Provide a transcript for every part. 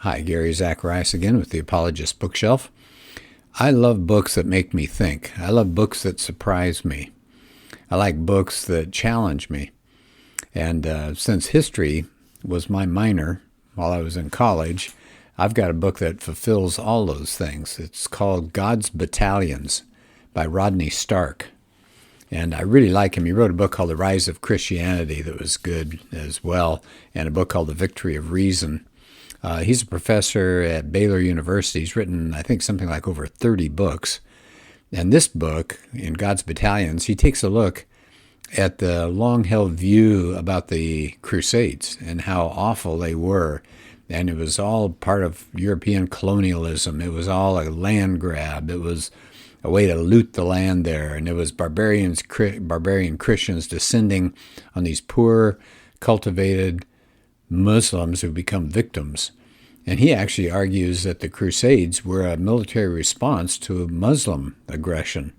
Hi, Gary Zacharias again with the Apologist bookshelf. I love books that make me think. I love books that surprise me. I like books that challenge me. And since history was my minor while I was in college, I've got a book that fulfills all those things. It's called God's Battalions by Rodney Stark. And I really like him. He wrote a book called The Rise of Christianity that was good as well, and a book called The Victory of Reason. He's a professor at Baylor University. He's written, I think, something like over 30 books. And this book, in God's Battalions, he takes a look at the long-held view about the Crusades and how awful they were. And it was all part of European colonialism. It was all a land grab. It was a way to loot the land there. And it was barbarian Christians descending on these poor, cultivated Muslims who become victims. And he actually argues that the Crusades were a military response to Muslim aggression.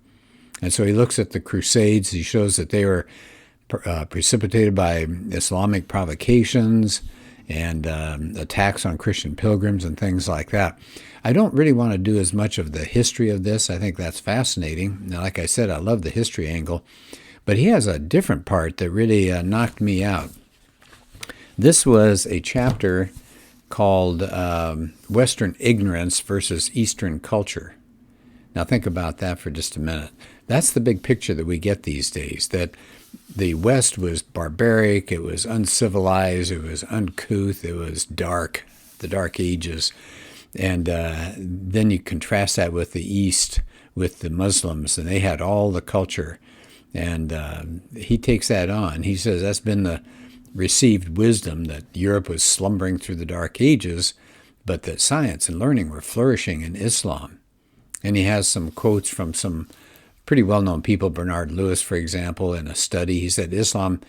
And so he looks at the Crusades. He shows that they were precipitated by Islamic provocations and attacks on Christian pilgrims and things like that. I don't really want to do as much of the history of this. I think that's fascinating. Now, like I said, I love the history angle. But he has a different part that really knocked me out. This was a chapter called Western Ignorance versus Eastern Culture. Now think about that for just a minute. That's the big picture that we get these days, that the West was barbaric, it was uncivilized, it was uncouth, it was dark, the Dark Ages. And then you contrast that with the East, with the Muslims, and they had all the culture. And he takes that on. He says that's been the received wisdom, that Europe was slumbering through the Dark Ages, but that science and learning were flourishing in Islam. And he has some quotes from some pretty well-known people, Bernard Lewis, for example, in a study. He said Islam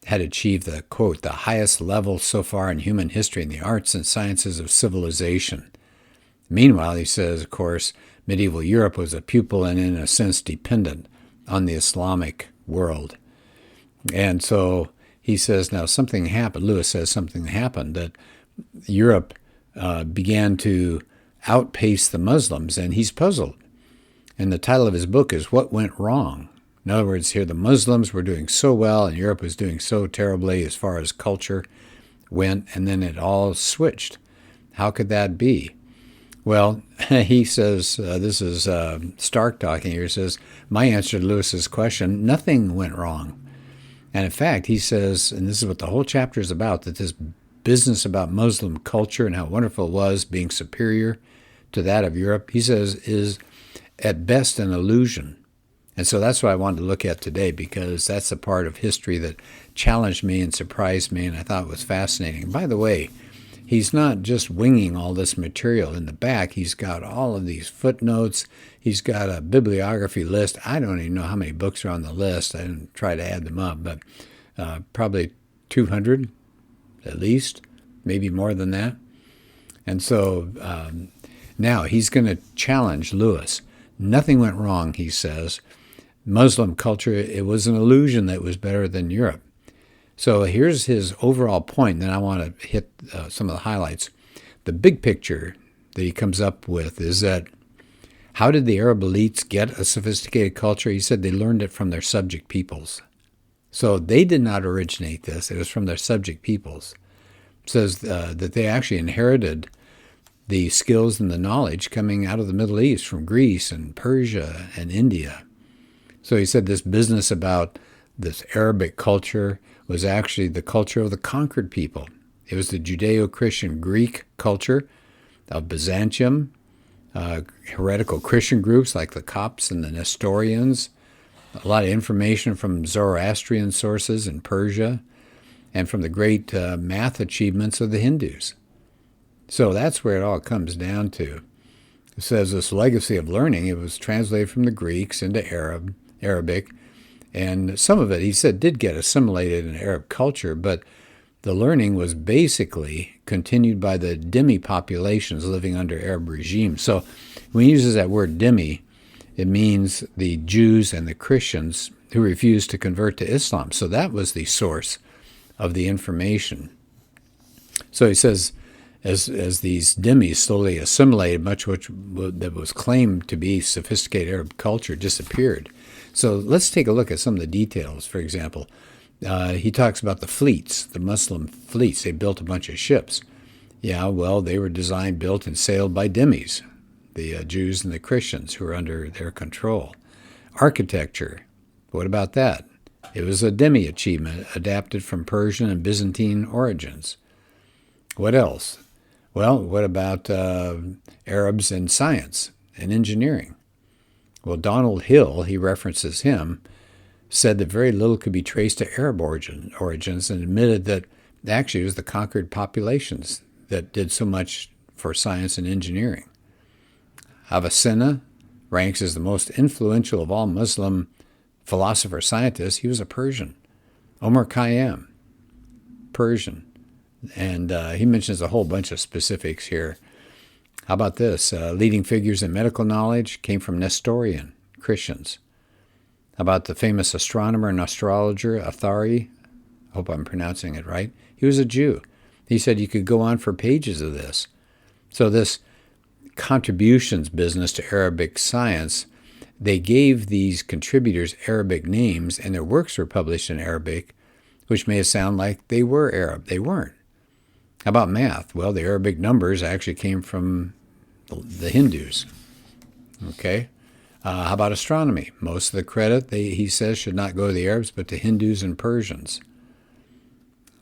had achieved the, quote, the highest level so far in human history in the arts and sciences of civilization. Meanwhile, he says, of course, medieval Europe was a pupil and in a sense dependent on the Islamic world. And so he says, now something happened. Lewis says something happened, that Europe began to outpace the Muslims, and he's puzzled. And the title of his book is What Went Wrong? In other words, here the Muslims were doing so well, and Europe was doing so terribly as far as culture went, and then it all switched. How could that be? Well, he says, this is Stark talking here, says, my answer to Lewis's question, nothing went wrong. And in fact, he says, and this is what the whole chapter is about, that this business about Muslim culture and how wonderful it was being superior to that of Europe, he says, is at best an illusion. And so that's what I wanted to look at today, because that's a part of history that challenged me and surprised me and I thought was fascinating. By the way, he's not just winging all this material. In the back, he's got all of these footnotes. He's got a bibliography list. I don't even know how many books are on the list. I didn't try to add them up, but probably 200 at least, maybe more than that. And so now he's going to challenge Lewis. Nothing went wrong, he says. Muslim culture, it was an illusion that was better than Europe. So here's his overall point, and then I want to hit some of the highlights. The big picture that he comes up with is that how did the Arab elites get a sophisticated culture? He said they learned it from their subject peoples. So they did not originate this. It was from their subject peoples. It says that they actually inherited the skills and the knowledge coming out of the Middle East, from Greece and Persia and India. So he said this business about this Arabic culture was actually the culture of the conquered people. It was the Judeo-Christian Greek culture of Byzantium, heretical Christian groups like the Copts and the Nestorians, a lot of information from Zoroastrian sources in Persia, and from the great math achievements of the Hindus. So that's where it all comes down to. It says this legacy of learning, it was translated from the Greeks into Arabic, and some of it, he said, did get assimilated in Arab culture, but the learning was basically continued by the dhimmi populations living under Arab regimes. So when he uses that word dhimmi, it means the Jews and the Christians who refused to convert to Islam. So that was the source of the information. So he says, as these dhimmis slowly assimilated, much which that was claimed to be sophisticated Arab culture disappeared. So let's take a look at some of the details. For example, he talks about the fleets, the Muslim fleets. They built a bunch of ships. Yeah, well, they were designed, built, and sailed by dhimmis, the Jews and the Christians who were under their control. Architecture, what about that? It was a dhimmi achievement, adapted from Persian and Byzantine origins. What else? Well, what about Arabs in science and engineering? Well, Donald Hill, he references him, said that very little could be traced to Arab origins and admitted that actually it was the conquered populations that did so much for science and engineering. Avicenna ranks as the most influential of all Muslim philosopher-scientists. He was a Persian. Omar Khayyam, Persian. And he mentions a whole bunch of specifics here. How about this? Leading figures in medical knowledge came from Nestorian Christians. How about the famous astronomer and astrologer Athari? I hope I'm pronouncing it right. He was a Jew. He said you could go on for pages of this. So this contributions business to Arabic science, they gave these contributors Arabic names, and their works were published in Arabic, which made it sound like they were Arab. They weren't. How about math? Well, the Arabic numbers actually came from the Hindus. Okay. How about astronomy? Most of the credit, he says, should not go to the Arabs, but to Hindus and Persians.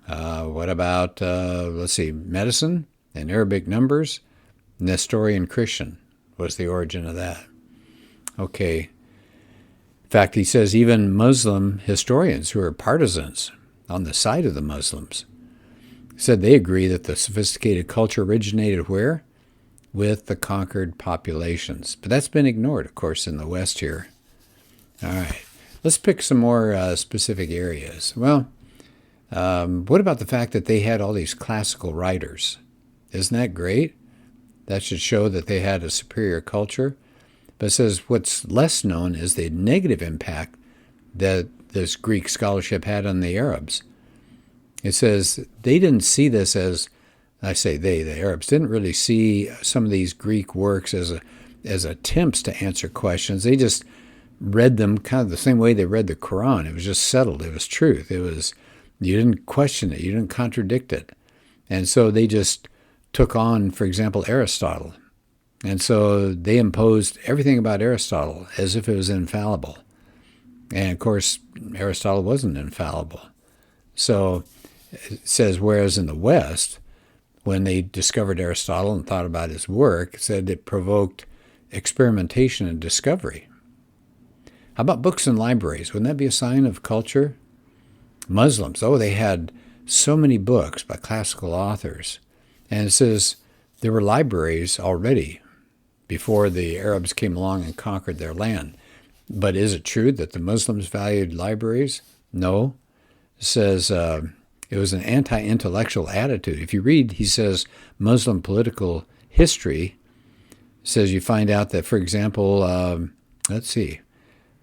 What about, medicine and Arabic numbers? Nestorian Christian was the origin of that. Okay. In fact, he says even Muslim historians who are partisans on the side of the Muslims said they agree that the sophisticated culture originated where? With the conquered populations. But that's been ignored, of course, in the West here. All right. Let's pick some more specific areas. Well, what about the fact that they had all these classical writers? Isn't that great? That should show that they had a superior culture. But it says what's less known is the negative impact that this Greek scholarship had on the Arabs. It says they didn't see this as, I say they, the Arabs, didn't really see some of these Greek works as attempts to answer questions. They just read them kind of the same way they read the Quran. It was just settled. It was truth. It was, you didn't question it. You didn't contradict it. And so they just took on, for example, Aristotle. And so they imposed everything about Aristotle as if it was infallible. And of course, Aristotle wasn't infallible. So it says, whereas in the West, when they discovered Aristotle and thought about his work, it said it provoked experimentation and discovery. How about books and libraries? Wouldn't that be a sign of culture? Muslims, they had so many books by classical authors. And it says there were libraries already before the Arabs came along and conquered their land. But is it true that the Muslims valued libraries? No. It says it was an anti-intellectual attitude. If you read, he says, Muslim political history, says you find out that, for example,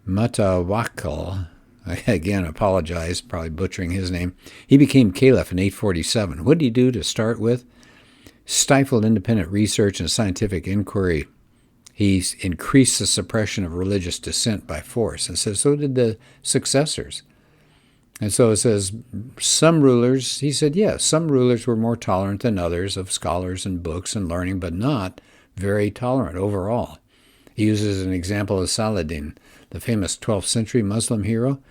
Mutawakkil, again, apologize, probably butchering his name, he became caliph in 847. What did he do to start with? Stifled independent research and scientific inquiry. He increased the suppression of religious dissent by force. And says so did the successors. And so it says some rulers, he said, yes, some rulers were more tolerant than others of scholars and books and learning, but not very tolerant overall. He uses an example of Saladin, the famous 12th century Muslim hero.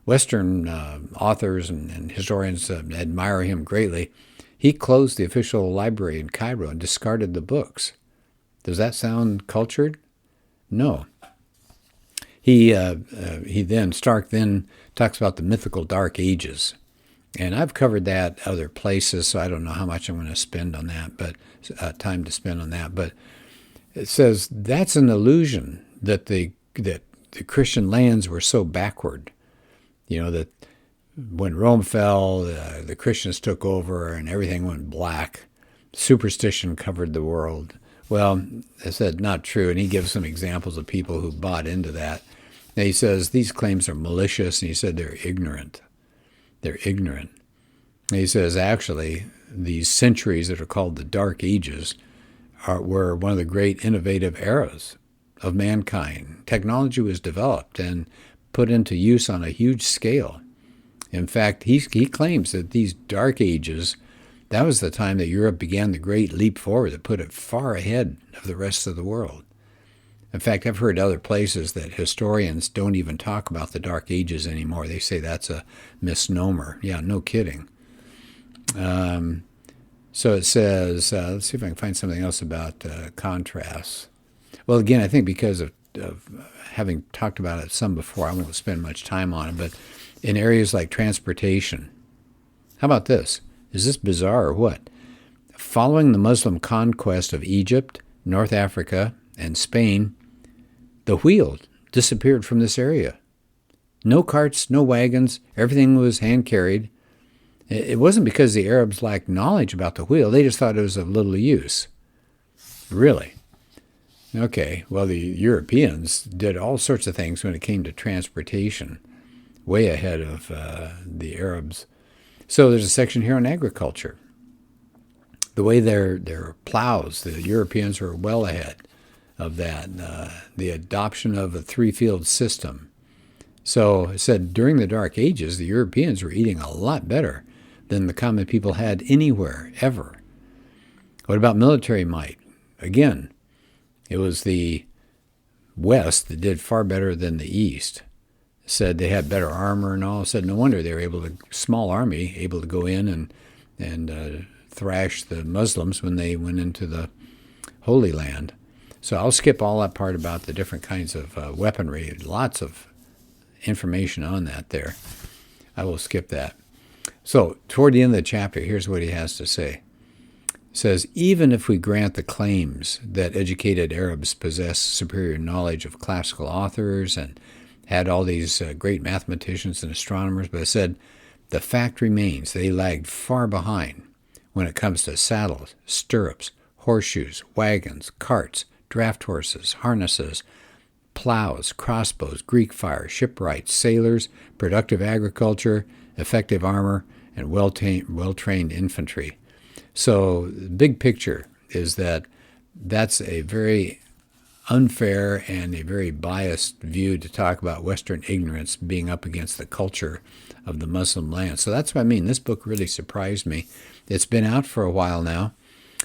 Western authors and historians admire him greatly. He closed the official library in Cairo and discarded the books. Does that sound cultured? No. Stark then talks about the mythical Dark Ages. And I've covered that other places, so I don't know how much I'm going to spend on that, but time to spend on that. But it says that's an illusion that the Christian lands were so backward. That when Rome fell, the Christians took over and everything went black. Superstition covered the world. Well, I said not true, and he gives some examples of people who bought into that. And he says these claims are malicious, and he said they're ignorant. They're ignorant. He says, actually, these centuries that are called the Dark Ages were one of the great innovative eras of mankind. Technology was developed and put into use on a huge scale. In fact, he claims that these Dark Ages, that was the time that Europe began the great leap forward that put it far ahead of the rest of the world. In fact, I've heard other places that historians don't even talk about the Dark Ages anymore. They say that's a misnomer. Yeah, no kidding. So it says, let's see if I can find something else about contrasts. Well, again, I think because of having talked about it some before, I won't spend much time on it, but in areas like transportation, how about this? Is this bizarre or what? Following the Muslim conquest of Egypt, North Africa, and Spain, the wheel disappeared from this area. No carts, no wagons, everything was hand-carried. It wasn't because the Arabs lacked knowledge about the wheel. They just thought it was of little use. Really? Okay, well, the Europeans did all sorts of things when it came to transportation, way ahead of the Arabs. So there's a section here on agriculture. The way their plows, the Europeans were well ahead of that. The adoption of a three-field system. So it said during the Dark Ages, the Europeans were eating a lot better than the common people had anywhere, ever. What about military might? Again, it was the West that did far better than the East. Said they had better armor and all. Said no wonder they were able to, small army, able to go in and thrash the Muslims when they went into the Holy Land. So I'll skip all that part about the different kinds of weaponry. Lots of information on that there. I will skip that. So toward the end of the chapter, here's what he has to say. It says, even if we grant the claims that educated Arabs possess superior knowledge of classical authors and had all these great mathematicians and astronomers, but it said the fact remains they lagged far behind when it comes to saddles, stirrups, horseshoes, wagons, carts, draft horses, harnesses, plows, crossbows, Greek fire, shipwrights, sailors, productive agriculture, effective armor, and well-trained infantry. So the big picture is that that's a very unfair and a very biased view to talk about Western ignorance being up against the culture of the Muslim land. So that's what I mean. This book really surprised me. It's been out for a while now,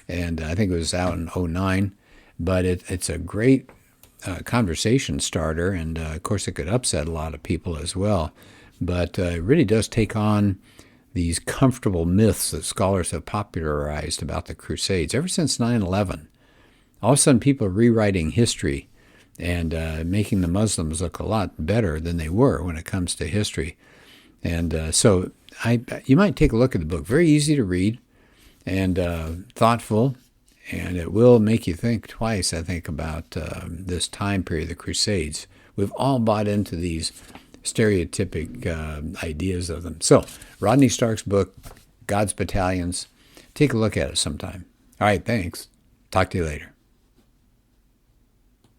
and I think it was out in 2009, but it's a great conversation starter, and of course it could upset a lot of people as well. But it really does take on these comfortable myths that scholars have popularized about the Crusades ever since 9/11. All of a sudden, people are rewriting history and making the Muslims look a lot better than they were when it comes to history. And so you might take a look at the book. Very easy to read and thoughtful, and it will make you think twice, I think, about this time period, the Crusades. We've all bought into these stereotypic ideas of them. So, Rodney Stark's book, God's Battalions, take a look at it sometime. All right, thanks. Talk to you later.